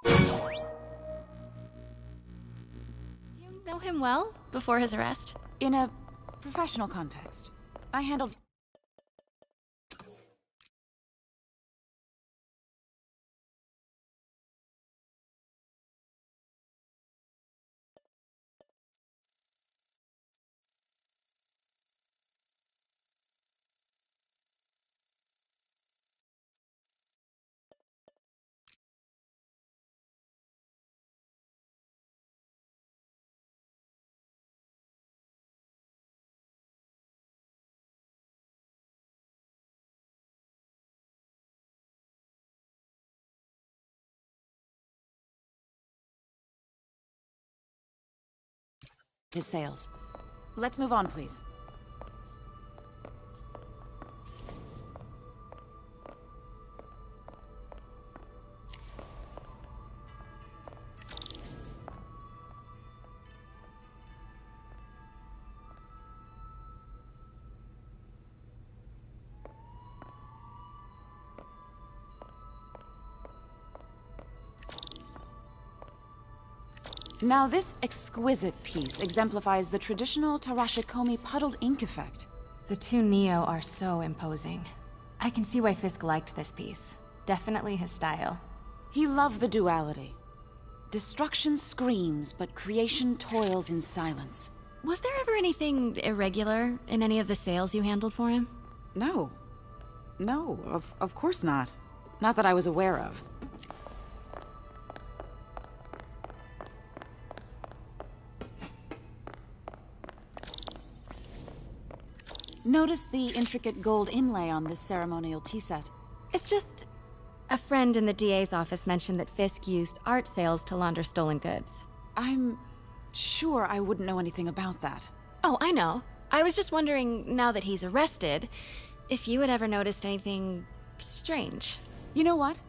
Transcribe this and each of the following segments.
Do you know him well before his arrest? In a professional context, I handled... his sales. Let's move on, please. Now, this exquisite piece exemplifies the traditional Tarashikomi puddled ink effect. The two Neo are so imposing. I can see why Fisk liked this piece. Definitely his style. He loved the duality. Destruction screams, but creation toils in silence. Was there ever anything irregular in any of the sales you handled for him? No. No, of course not. Not that I was aware of. Notice the intricate gold inlay on this ceremonial tea set. It's just... a friend in the DA's office mentioned that Fisk used art sales to launder stolen goods. I'm sure I wouldn't know anything about that. Oh, I know. I was just wondering, now that he's arrested, if you had ever noticed anything strange. You know what?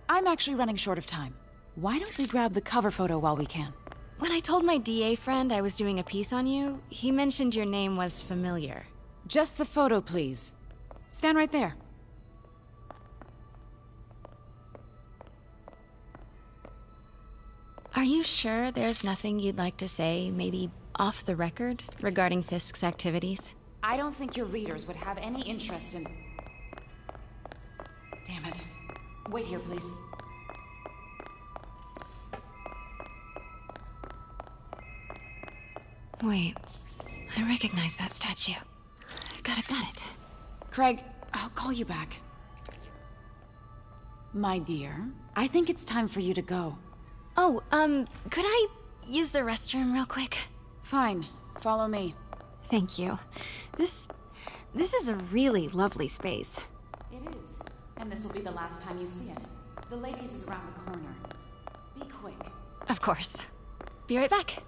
I'm actually running short of time. Why don't we grab the cover photo while we can? When I told my DA friend I was doing a piece on you, he mentioned your name was familiar. Just the photo, please. Stand right there. Are you sure there's nothing you'd like to say, maybe off the record, regarding Fisk's activities? I don't think your readers would have any interest in... Damn it. Wait here, please. Wait, I recognize that statue. Got it. Craig, I'll call you back. My dear, I think it's time for you to go. Oh, could I use the restroom real quick? Fine. Follow me. Thank you. This is a really lovely space. It is. And this will be the last time you see it. The ladies is around the corner. Be quick. Of course. Be right back.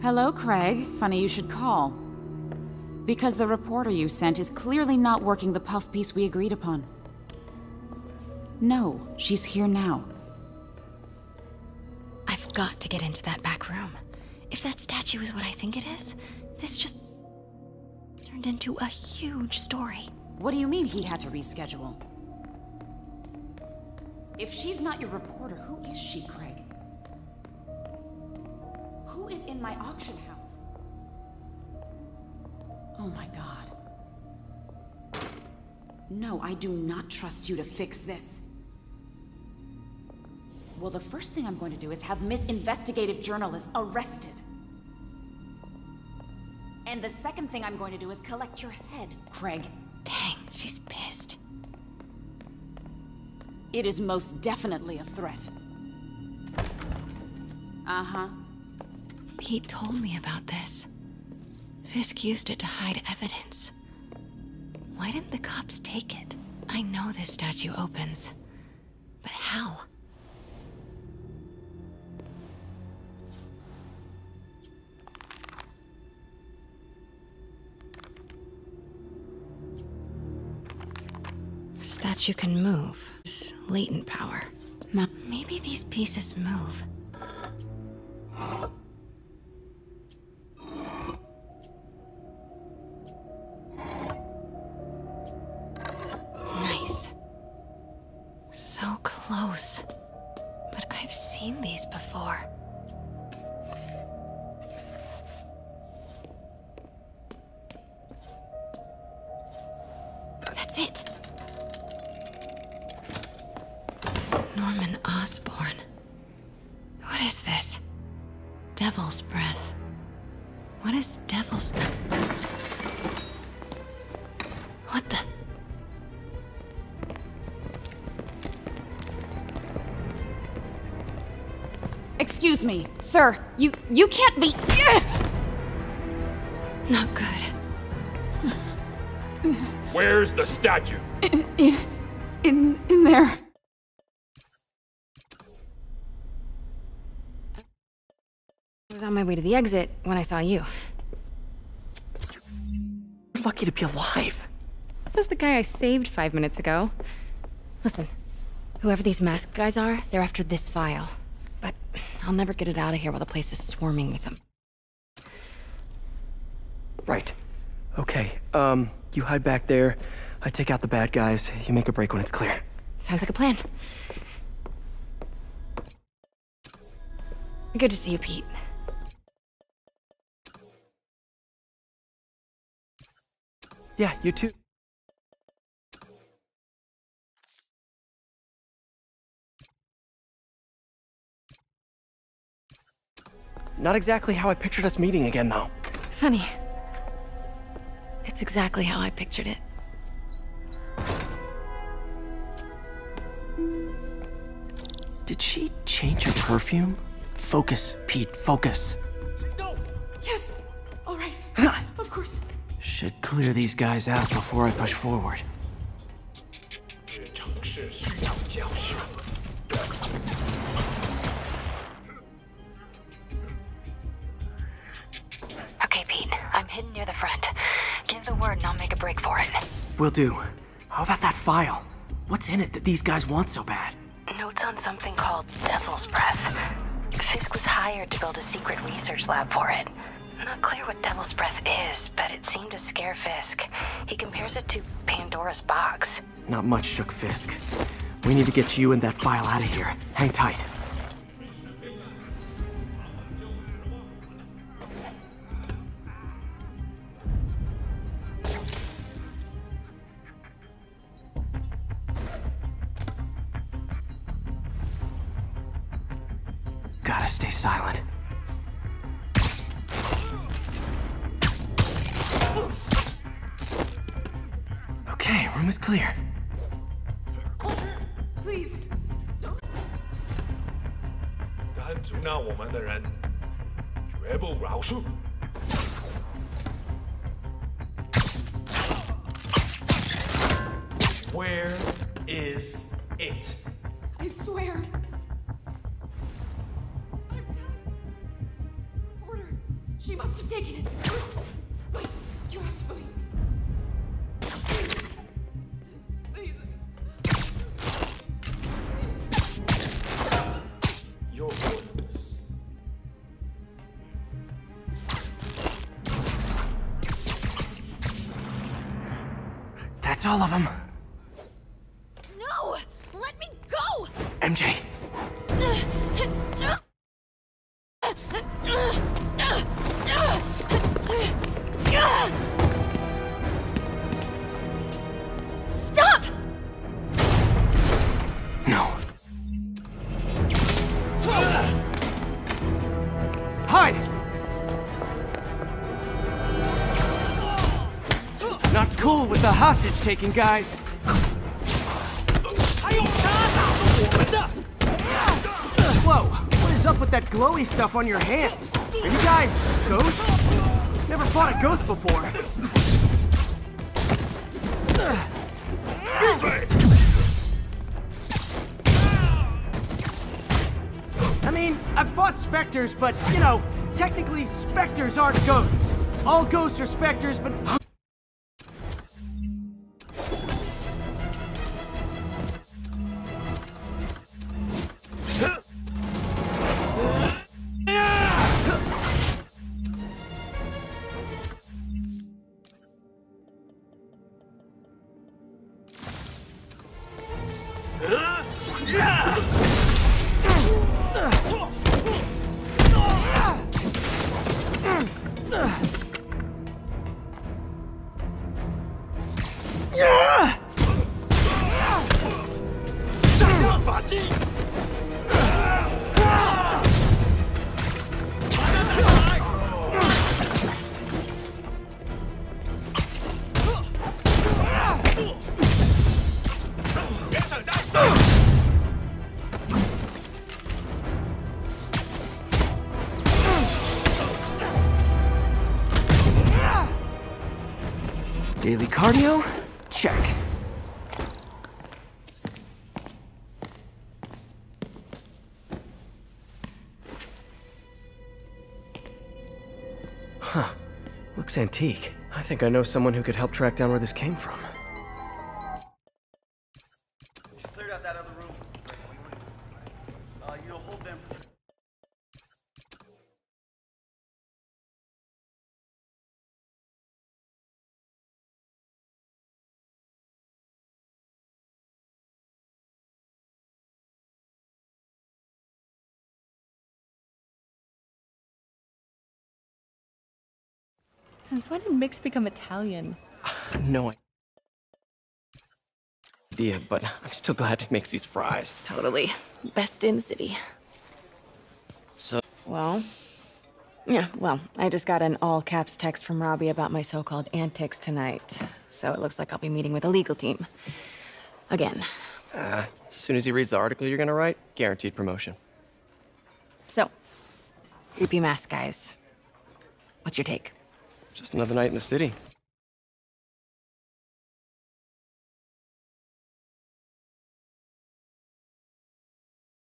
Hello, Craig. Funny you should call. Because the reporter you sent is clearly not working the puff piece we agreed upon. No, she's here now. I've got to get into that back room. If that statue is what I think it is, this just turned into a huge story. What do you mean he had to reschedule? If she's not your reporter, who is she, Craig? Who is in my auction house? Oh my god. No, I do not trust you to fix this. Well, the first thing I'm going to do is have Miss Investigative Journalist arrested. And the second thing I'm going to do is collect your head, Craig. Dang, she's pissed. It is most definitely a threat. Uh-huh. Pete told me about this. Fisk used it to hide evidence. Why didn't the cops take it? I know this statue opens, but how? much you can move. It's latent power. Maybe these pieces move. Nice. So close. But I've seen these before. That's it. Norman Osborn. What is this? Devil's breath. What is devil's... What the... Excuse me, sir. You can't be... Not good. Where's the statue? In there. I was on my way to the exit when I saw you. You're lucky to be alive. This is the guy I saved 5 minutes ago. Listen, whoever these masked guys are, they're after this file. But I'll never get it out of here while the place is swarming with them. Right. Okay, you hide back there. I take out the bad guys. You make a break when it's clear. Sounds like a plan. Good to see you, Pete. Yeah, you too. Not exactly how I pictured us meeting again, though. Funny. It's exactly how I pictured it. Did she change her perfume? Focus, Pete, focus. Yes. All right. Of course. Should clear these guys out before I push forward. Okay, Pete. I'm hidden near the front. Give the word and I'll make a break for it. Will do. How about that file? What's in it that these guys want so bad? Notes on something called Devil's Breath. Fisk was hired to build a secret research lab for it. Not clear what Devil's Breath is, but it seemed to scare Fisk. He compares it to Pandora's box. Not much shook Fisk. We need to get you and that file out of here. Hang tight. Gotta stay silent. Okay, room is clear. Please. 敢阻挠我们的人，绝不饶恕。Where is it? I swear. Order. She must have taken it. Wait, you have to believe. Please. You're worthless. That's all of them. No! Let me go! MJ. Stop! No. Hide! Not cool with the hostage-taking guys. Whoa, what is up with that glowy stuff on your hands? Are you guys ghosts? Never fought a ghost before. I mean, I've fought specters, but, you know, technically specters aren't ghosts. All ghosts are specters, but... Daily cardio? Check. Huh. Looks antique. I think I know someone who could help track down where this came from. Cleared out that other room. You'll hold them. Since when did Mix become Italian? No idea, but I'm still glad he makes these fries. Totally. Best in the city. So, Well, I just got an all-caps text from Robbie about my so-called antics tonight. So it looks like I'll be meeting with the legal team. Again. as soon as he reads the article you're gonna write, guaranteed promotion. So, creepy mask guys. What's your take? Just another night in the city.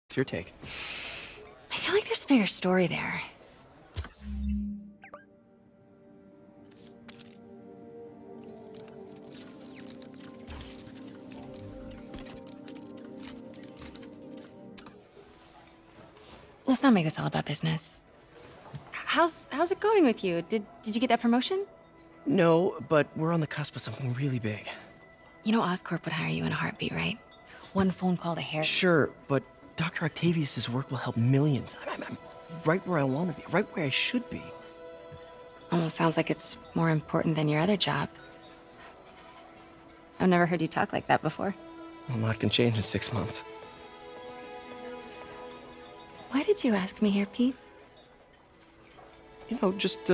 What's your take? I feel like there's a bigger story there. Let's not make this all about business. How's it going with you? Did you get that promotion? No, but we're on the cusp of something really big. You know Oscorp would hire you in a heartbeat, right? One phone call to hair. Sure, but Dr. Octavius's work will help millions. I'm right where I want to be, right where I should be. Almost sounds like it's more important than your other job. I've never heard you talk like that before. A lot can change in 6 months. Why did you ask me here, Pete? You know, just...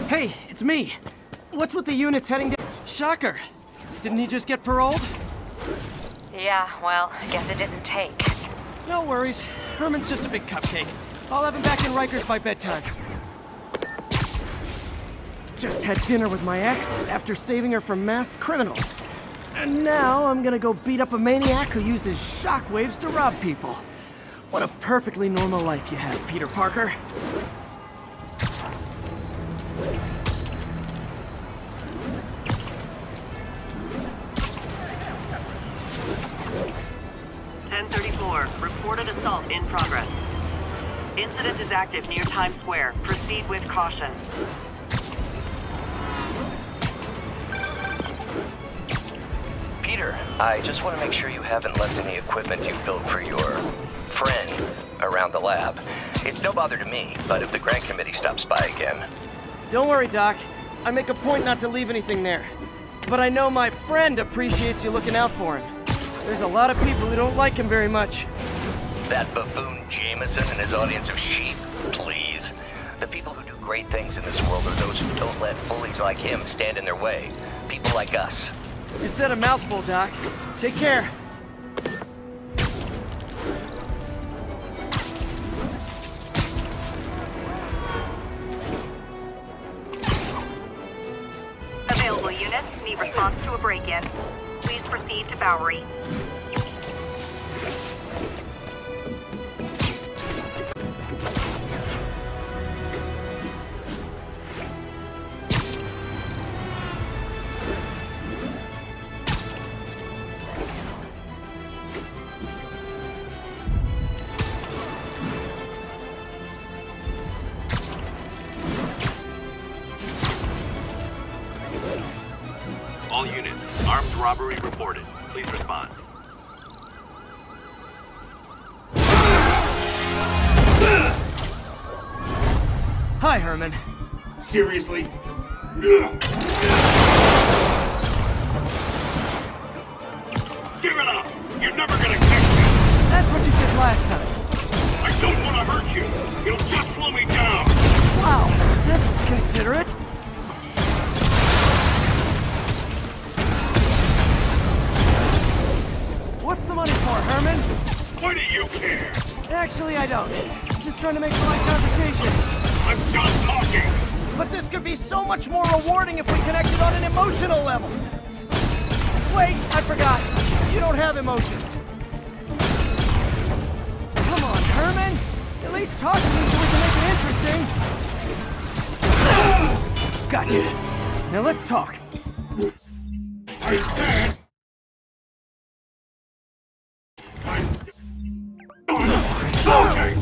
Hey, it's me. What's with the units heading down? Shocker. Didn't he just get paroled? Yeah, well, I guess it didn't take. No worries. Herman's just a big cupcake. I'll have him back in Rikers by bedtime. Just had dinner with my ex after saving her from masked criminals. And now I'm gonna go beat up a maniac who uses shockwaves to rob people. What a perfectly normal life you have, Peter Parker. Reported assault in progress. Incident is active near Times Square. Proceed with caution. Peter, I just want to make sure you haven't left any equipment you built for your friend around the lab. It's no bother to me, but if the grant committee stops by again... Don't worry, Doc. I make a point not to leave anything there. But I know my friend appreciates you looking out for him. There's a lot of people who don't like him very much. That buffoon Jameson and his audience of sheep, please. The people who do great things in this world are those who don't let bullies like him stand in their way. People like us. You said a mouthful, Doc. Take care. Available units need response to a break-in. Please proceed to Bowery. All units, armed robbery reported. Please respond. Hi, Herman. Seriously? Give it up! You're never gonna catch me! That's what you said last time. I don't want to hurt you! It'll just slow me down! Wow, that's considerate. What's the money for, Herman? Why do you care? Actually, I don't. Just trying to make polite conversation. I'm done talking! But this could be so much more rewarding if we connected on an emotional level. Wait, I forgot. You don't have emotions. Come on, Herman. At least talk to me so we can make it interesting. Gotcha. Now let's talk. I said... Okay.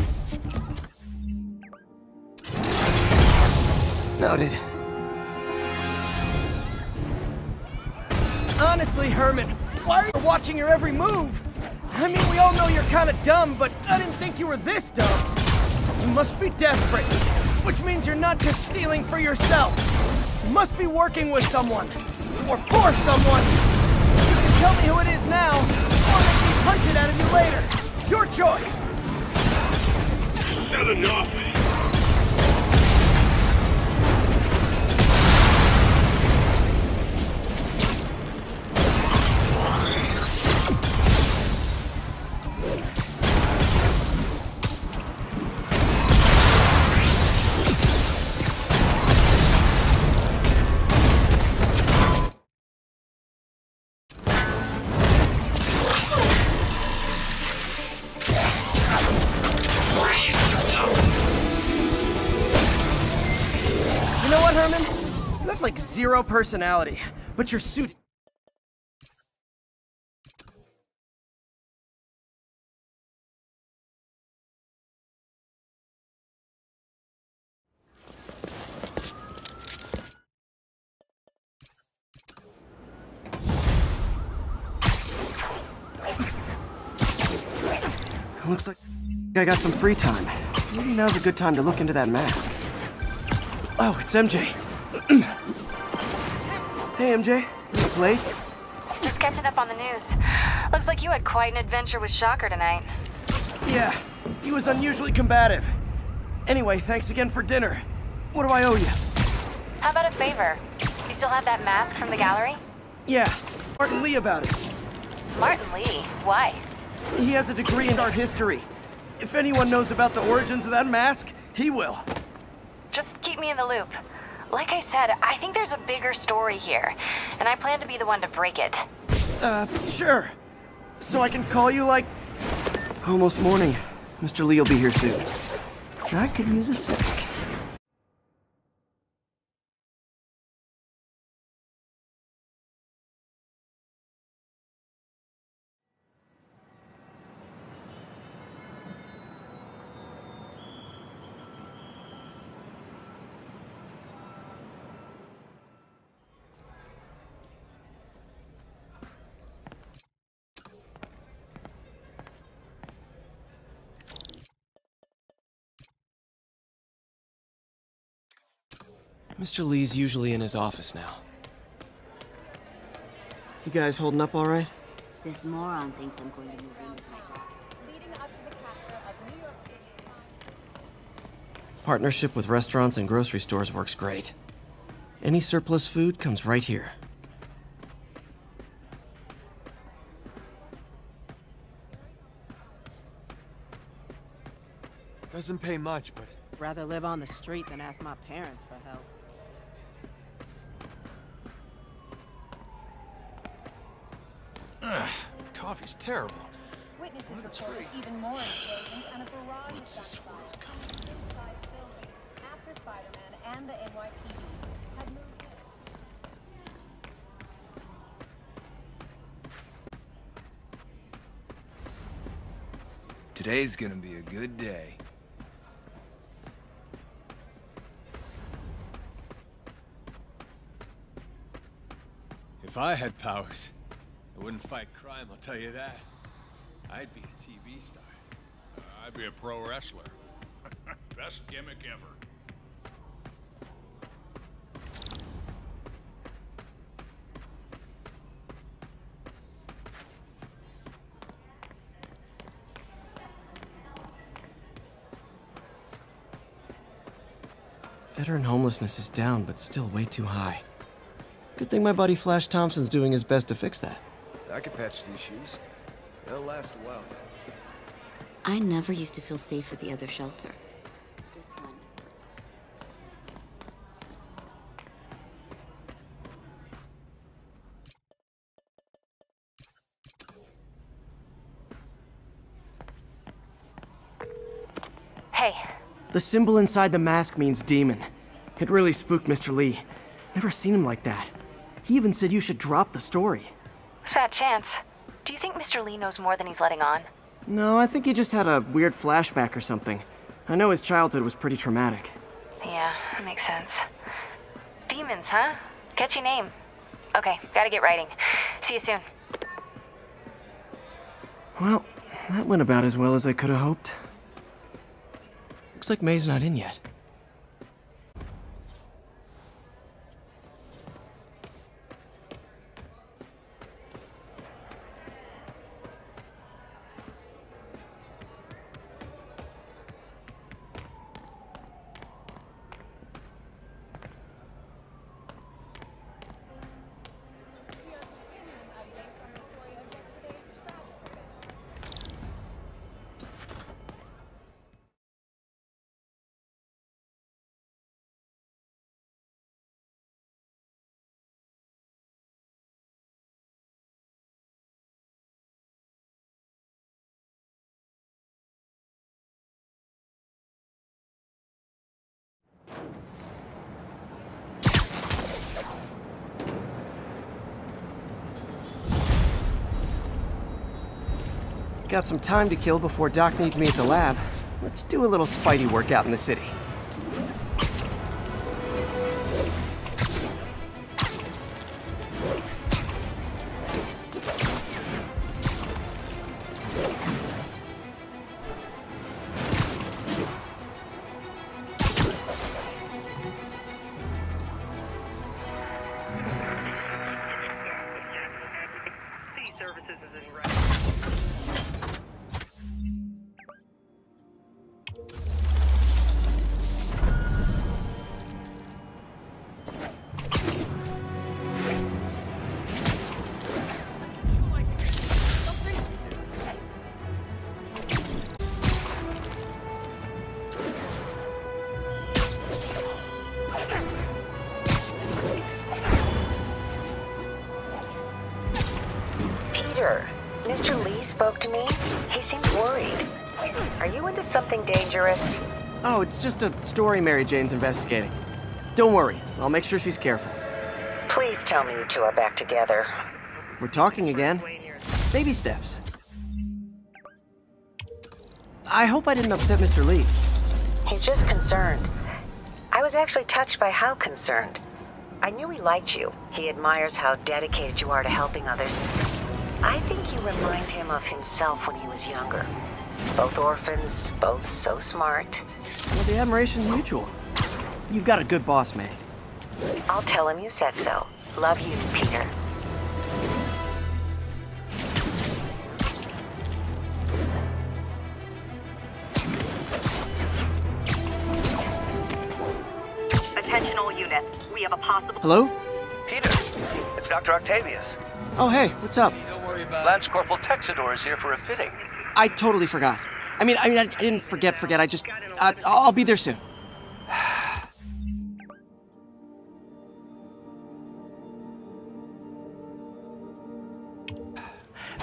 Noted. Honestly, Herman, why are you watching your every move? I mean, we all know you're kind of dumb, but I didn't think you were this dumb. You must be desperate, which means you're not just stealing for yourself. You must be working with someone, or for someone. You can tell me who it is now, or make me punch it out of you later. Your choice. Said enough. Herman? You have like zero personality, but your suit... Looks like I got some free time. Maybe now's a good time to look into that mask. Oh, it's MJ. Hey, MJ. You late? Just catching up on the news. Looks like you had quite an adventure with Shocker tonight. Yeah, he was unusually combative. Anyway, thanks again for dinner. What do I owe you? How about a favor? You still have that mask from the gallery? Yeah, Martin Lee about it. Martin Lee? Why? He has a degree in art history. If anyone knows about the origins of that mask, he will. Just keep me in the loop. Like I said, I think there's a bigger story here, and I plan to be the one to break it. Sure. So I can call you like... Almost morning. Mr. Lee will be here soon. I could use a sec. Mr. Lee's usually in his office now. You guys holding up all right? This moron thinks I'm going to move in with my dad. Leading up to the capture of New York City. Partnership with restaurants and grocery stores works great. Any surplus food comes right here. Doesn't pay much, but... Rather live on the street than ask my parents for help. Coffee's terrible. Witnesses reported even more explosions and a barrage of gunshots inside the building after Spider-Man and the NYPD had moved in. Today's gonna be a good day. If I had powers, I wouldn't fight crime, I'll tell you that. I'd be a TV star. I'd be a pro wrestler. Best gimmick ever. Veteran homelessness is down, but still way too high. Good thing my buddy Flash Thompson's doing his best to fix that. I could patch these shoes. They'll last a while. I never used to feel safe at the other shelter. This one. Hey. The symbol inside the mask means demon. It really spooked Mr. Lee. Never seen him like that. He even said you should drop the story. Fat chance. Do you think Mr. Lee knows more than he's letting on? No, I think he just had a weird flashback or something. I know his childhood was pretty traumatic. Yeah, that makes sense. Demons, huh? Catchy name. Okay, gotta get writing. See you soon. Well, that went about as well as I could have hoped. Looks like May's not in yet. Got some time to kill before Doc needs me at the lab. Let's do a little Spidey workout in the city. Services is in red. Mr. Lee spoke to me. He seemed worried. Are you into something dangerous? Oh, it's just a story Mary Jane's investigating. Don't worry, I'll make sure she's careful. Please tell me you two are back together. We're talking again. Baby steps. I hope I didn't upset Mr. Lee. He's just concerned. I was actually touched by how concerned. I knew he liked you. He admires how dedicated you are to helping others. I think you remind him of himself when he was younger. Both orphans, both so smart. Well, the admiration's mutual. You've got a good boss, May. I'll tell him you said so. Love you, Peter. Attention all units. We have a possible... Hello? Peter, it's Dr. Octavius. Oh, hey, what's up? Lance Corporal Texador is here for a fitting. I totally forgot. I didn't forget. I just... I'll be there soon.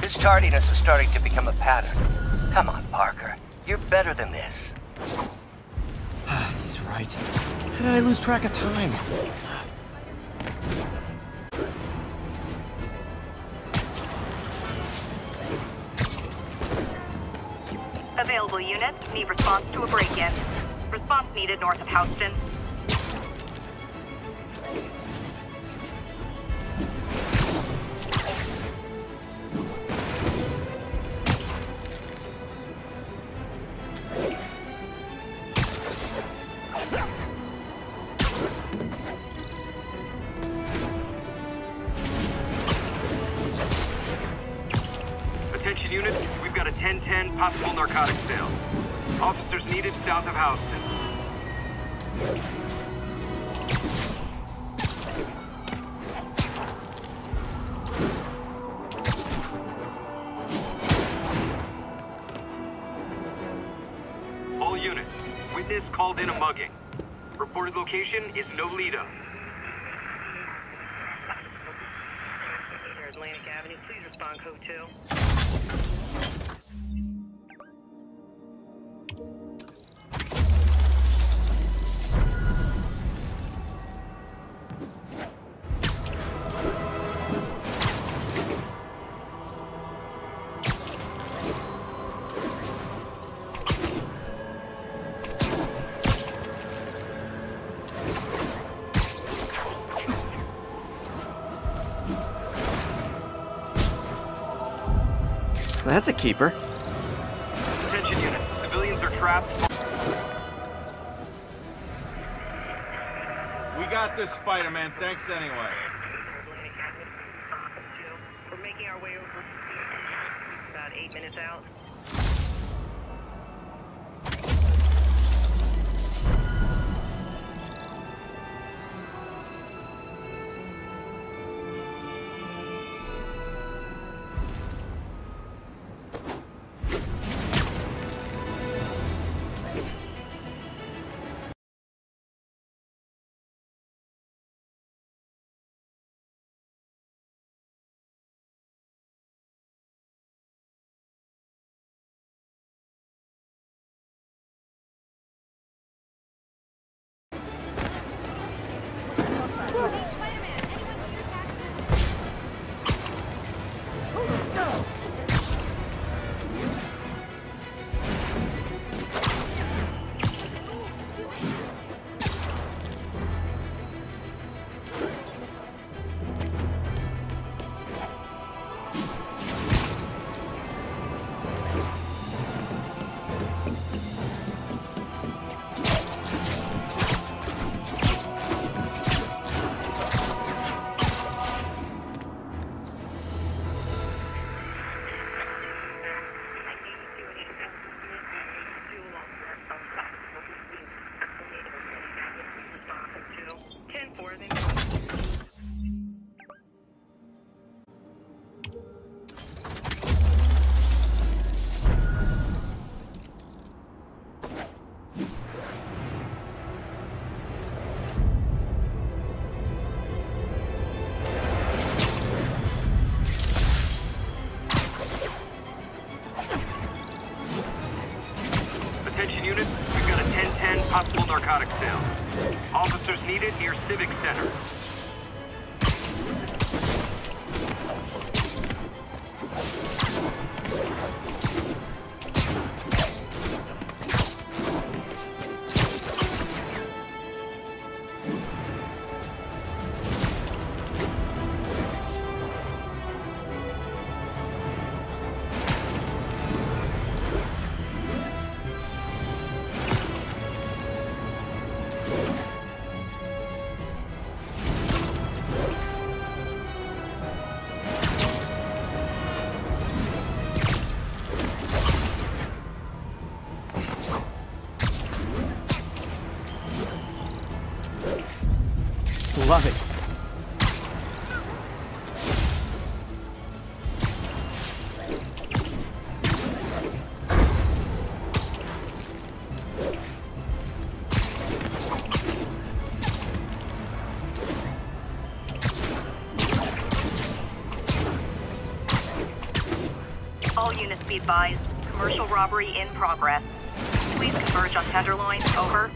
This tardiness is starting to become a pattern. Come on, Parker. You're better than this. He's right. How did I lose track of time? Available units need response to a break-in. Response needed north of Houston. Attention units, we've got a 10-10 possible narcotics sale. Officers needed south of Houston. All units, witness called in a mugging. Reported location is Nolita. Atlantic Avenue, please respond code 2. That's a keeper. Attention units, civilians are trapped. We got this, Spider-Man. Thanks anyway. We're making our way over. About 8 minutes out. Attention units, we've got a 10-10 possible narcotics sale. Officers needed near Civic Center. Love it. All units be advised. Commercial robbery in progress. Please converge on Tenderloin. Over.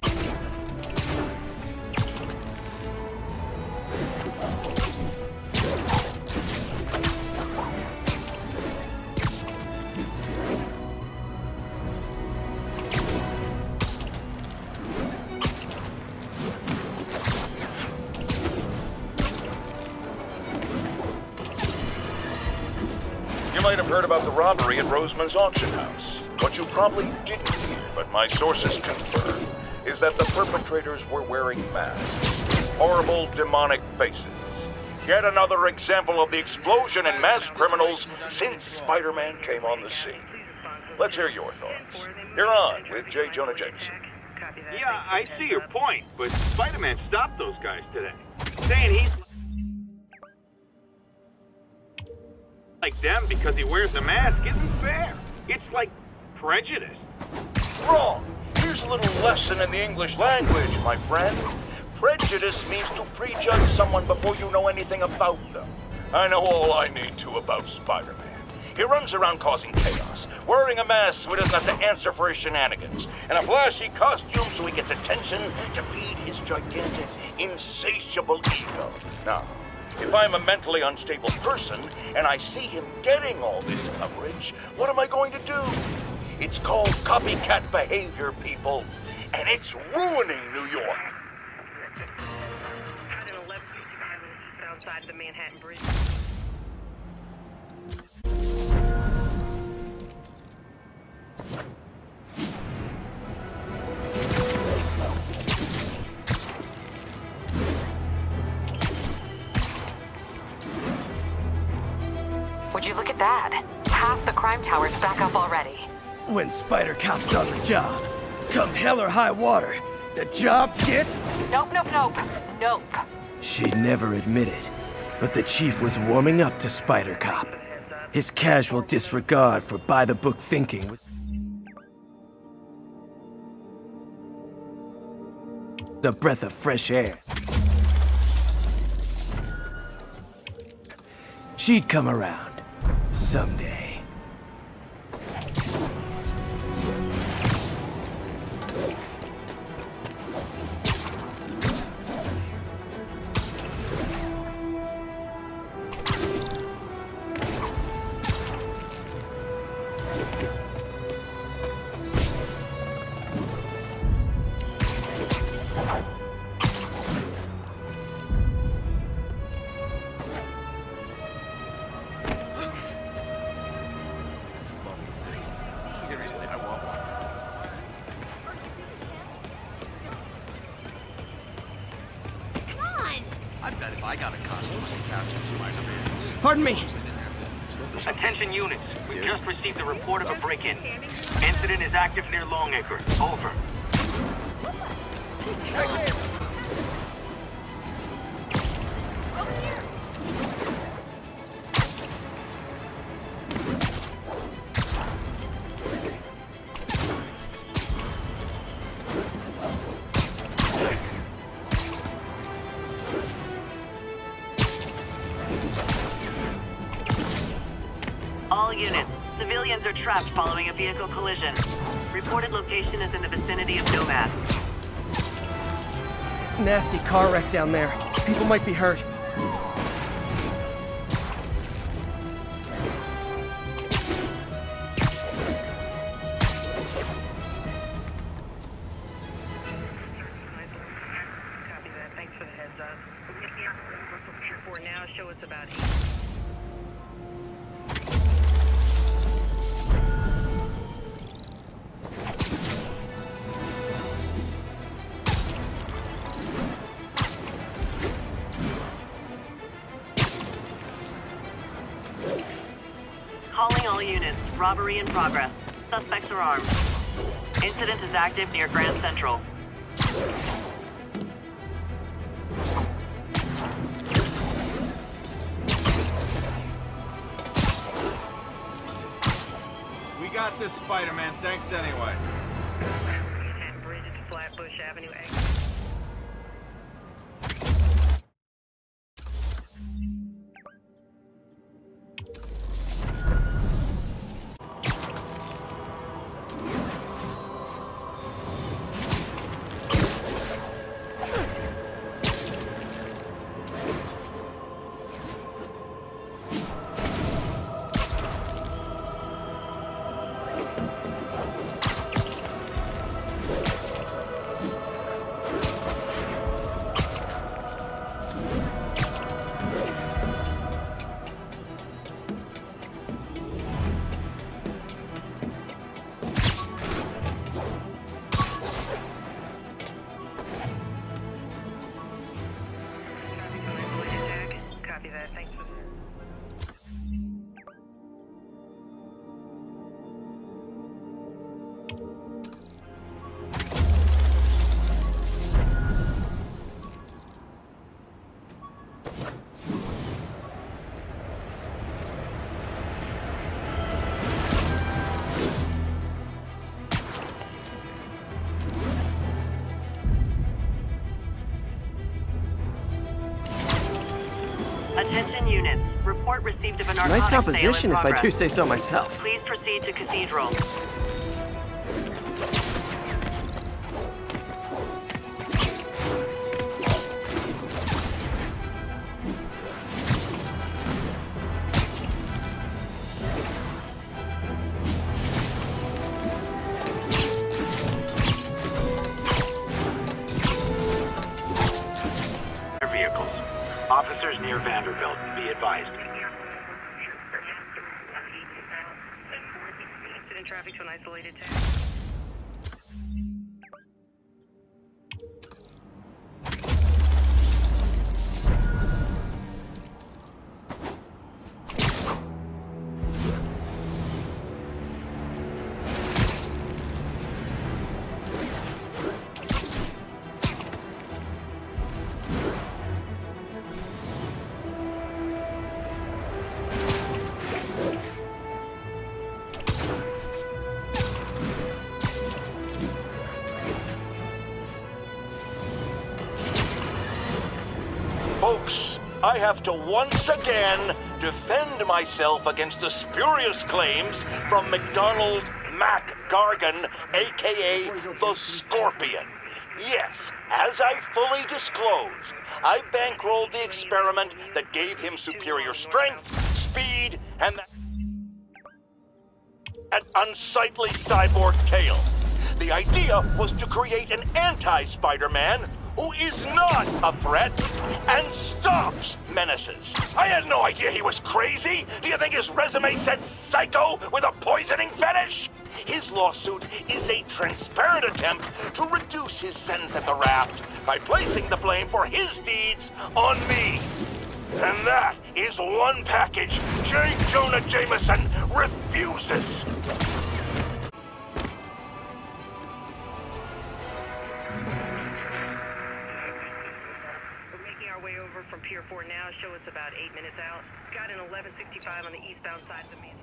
You might have heard about the robbery at Roseman's auction house. What you probably didn't hear, but my sources confirm, is that the perpetrators were wearing masks. Horrible, demonic faces. Yet another example of the explosion in mass criminals since Spider-Man came on the scene. Let's hear your thoughts. You're on with J. Jonah Jameson. Yeah, I see your point, but Spider-Man stopped those guys today. Saying he's like them because he wears a mask isn't fair. It's like prejudice. Wrong. Here's a little lesson in the English language, my friend. Prejudice means to prejudge someone before you know anything about them. I know all I need to about Spider-Man. He runs around causing chaos, wearing a mask so he doesn't have to answer for his shenanigans, and a flashy costume so he gets attention to feed his gigantic, insatiable ego. Now, if I'm a mentally unstable person and I see him getting all this coverage, what am I going to do? It's called copycat behavior, people, and it's ruining New York. Outside the Manhattan Bridge. Would you look at that? Half the crime tower's back up already. When Spider Cop does her job, come hell or high water, the job gets... Nope. She'd never admit it, but the Chief was warming up to Spider Cop. His casual disregard for by-the-book thinking was a breath of fresh air. She'd come around someday. Pardon me. Attention units. We just received a report of a break-in. Incident is active near Longacre. Over. All units. Civilians are trapped following a vehicle collision. Reported location is in the vicinity of Nomad. Nasty car wreck down there. People might be hurt. Copy that. Thanks for the heads up. For now, show us about 8. Calling all units. Robbery in progress. Suspects are armed. Incident is active near Grand Central. We got this, Spider-Man. Thanks anyway. Manhattan Bridge to Flatbush Avenue exit. Thanks for the Attention units. Report received of a narcotics Nice sale in composition, if I progress. do say so myself. Please proceed to Cathedral. Vehicles. Officers near Vanderbilt, be advised. incident traffic to an isolated town. Folks, I have to once again defend myself against the spurious claims from McDonald Mac Gargan, aka the Scorpion. Yes, as I fully disclosed, I bankrolled the experiment that gave him superior strength, speed, and that unsightly cyborg tail. The idea was to create an anti-Spider-Man who is not a threat and stops menaces. I had no idea he was crazy. Do you think his resume said psycho with a poisoning fetish? His lawsuit is a transparent attempt to reduce his sentence at the raft by placing the blame for his deeds on me. And that is one package J. Jonah Jameson refuses. From Pier 4 now, show us about 8 minutes out. Got an 1165 on the eastbound side of the Manhattan.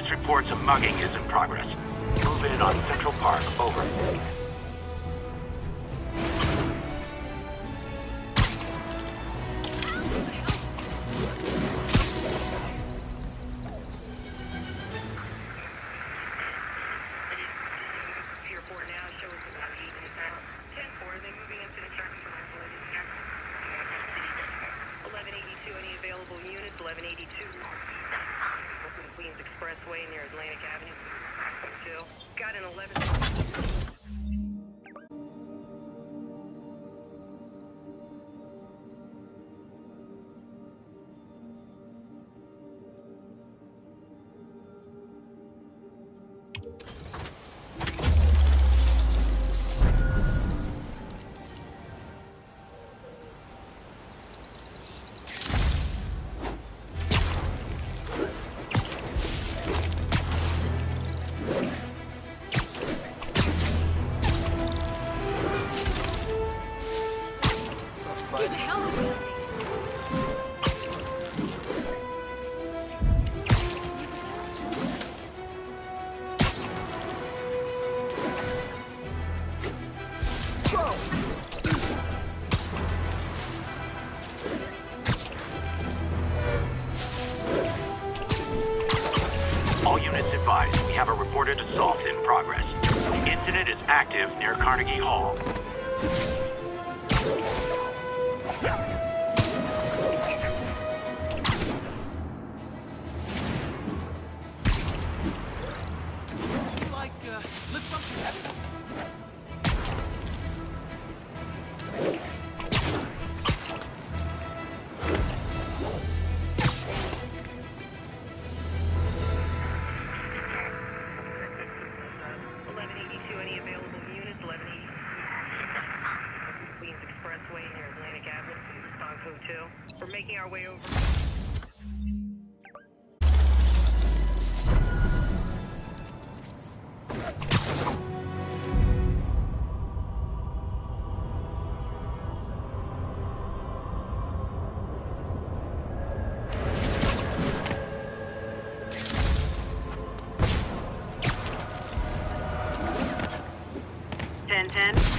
Reports of mugging is in progress. Move in on Central Park. Over. Pier 4 now, show us about 8 minutes out. 10-4, they moving into the traffic from isolated. 1182, any available units? 1182. Queens Expressway near Atlantic Avenue. Still got an 11. All units advised, we have a reported assault in progress. The incident is active near Carnegie Hall. Lift something heavy. Any available units? 1180. Queens Expressway near Atlantic Avenue. Response Hotel. We're making our way over.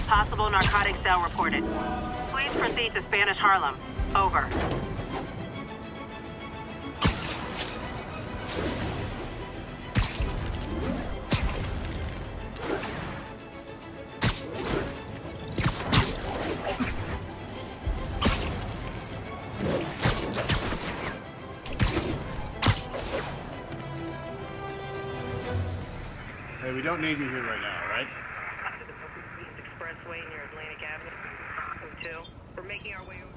Possible narcotic cell reported. Please proceed to Spanish Harlem. Over. Hey, we don't need you here right now, right? Expressway near Atlantic Avenue. Hotel. We're making our way over.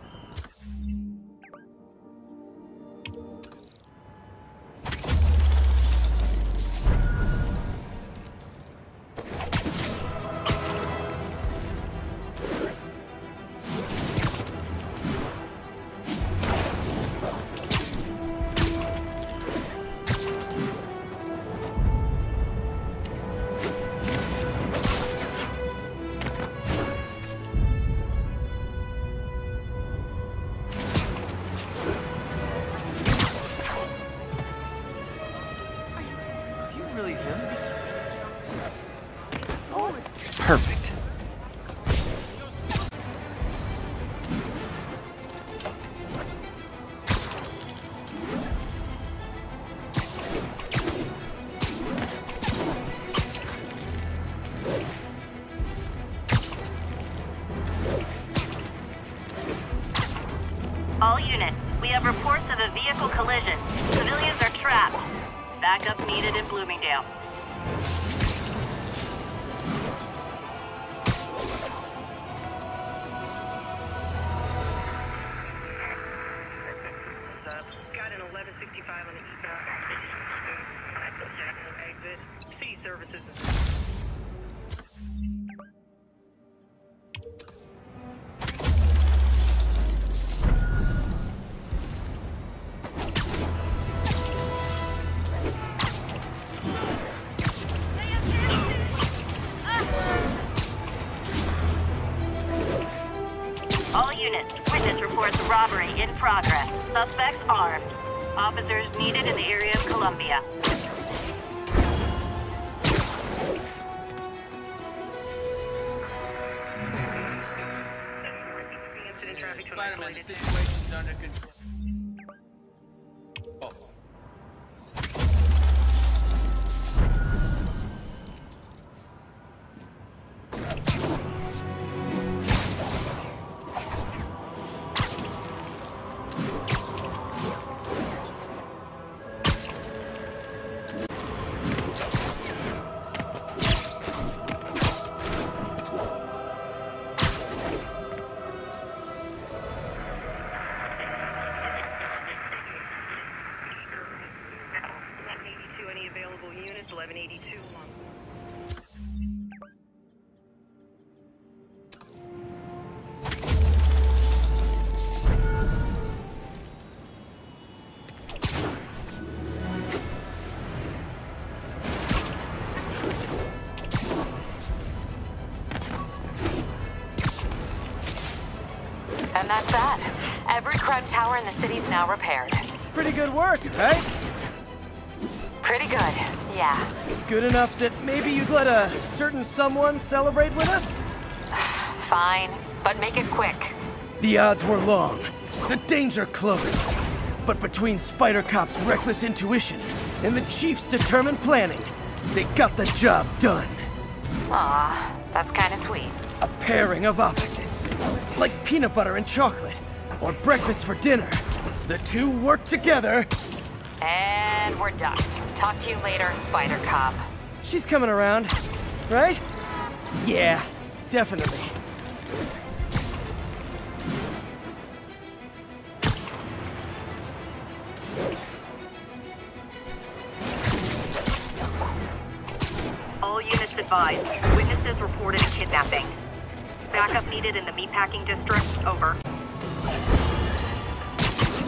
Perfect. All units, we have reports of a vehicle collision. Civilians are trapped. Backup needed in Bloomingdale. Got an 1165 on the eastbound exit. C services. All units, witness reports robbery in progress. Suspects armed. Officers needed in the area of Columbia. Spider-Man, the situation's under control. Oh. Any available units? 1182 along. And that's that. Every crime tower in the city's now repaired. Pretty good work, right? Pretty good, yeah. Good enough that maybe you'd let a certain someone celebrate with us? Fine, but make it quick. The odds were long, the danger close. But between Spider Cop's reckless intuition and the Chief's determined planning, they got the job done. Aw, that's kinda sweet. A pairing of opposites. Like peanut butter and chocolate, or breakfast for dinner. The two work together. And we're done. Talk to you later, Spider Cop. She's coming around, right? Yeah, definitely. All units advised. Witnesses reported a kidnapping. Backup needed in the meatpacking district. Over.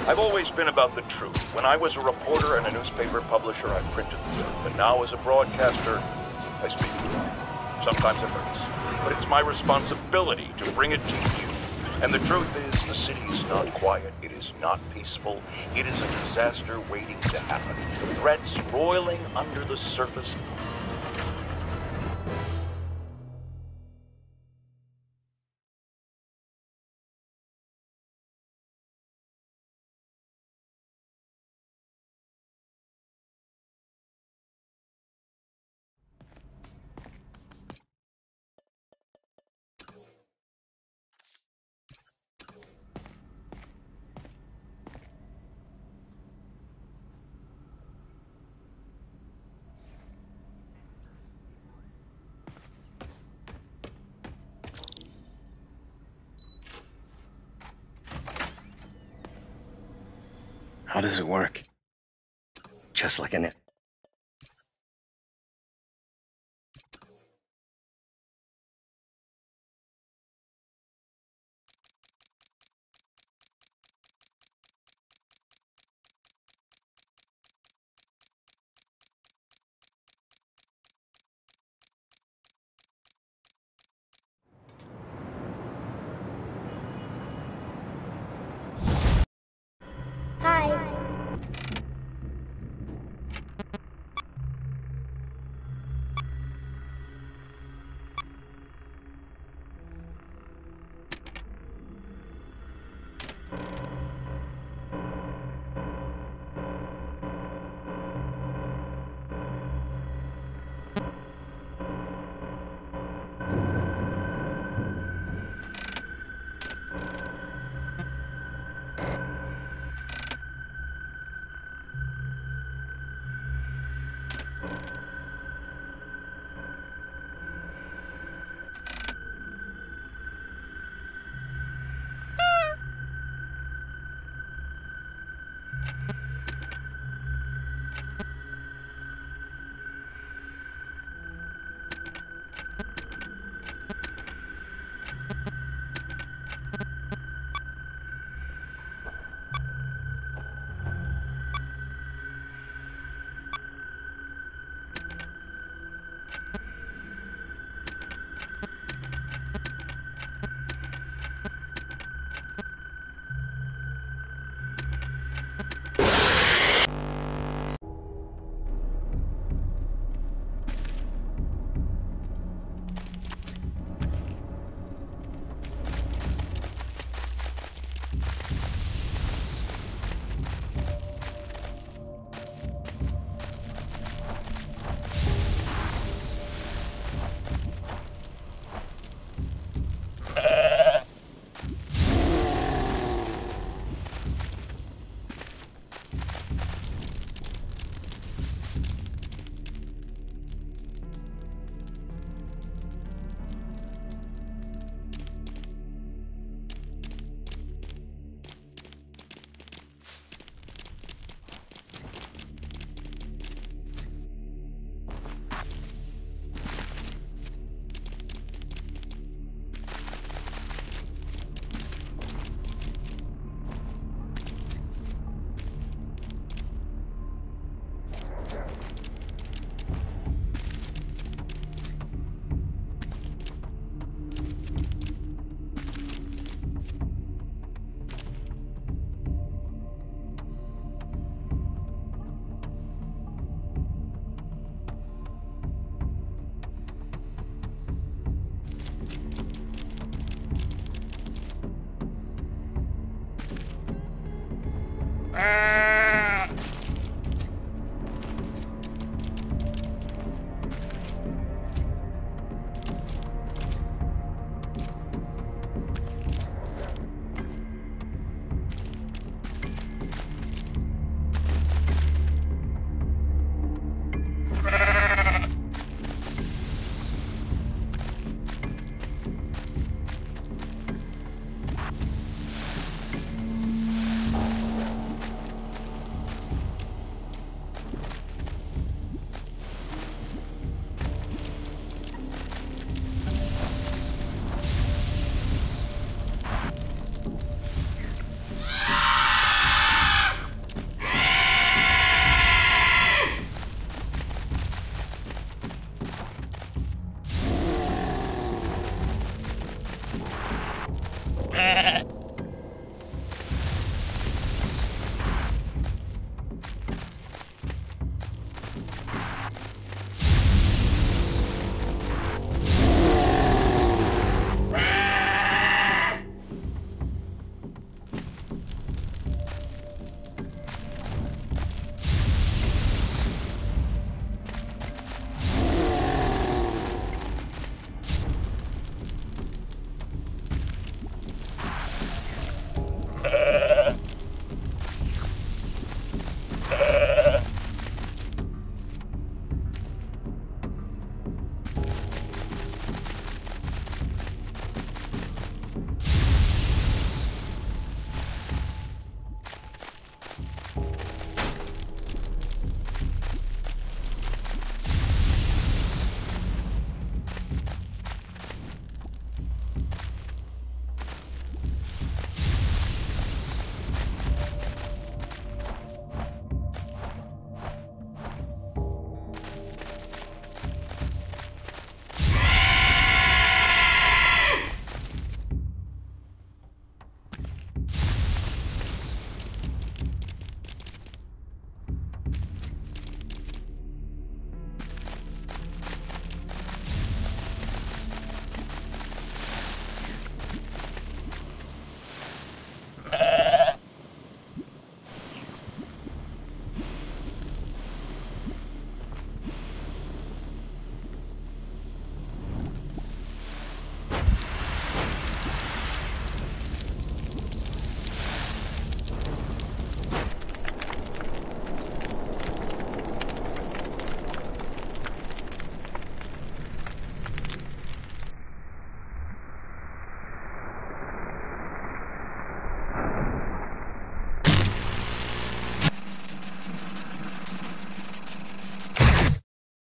I've always been about the truth. When I was a reporter and a newspaper publisher, I printed the truth. But now as a broadcaster, I speak the truth. Sometimes it hurts. But it's my responsibility to bring it to you. And the truth is, the city is not quiet. It is not peaceful. It is a disaster waiting to happen. Threats roiling under the surface. How does it work? Just like an...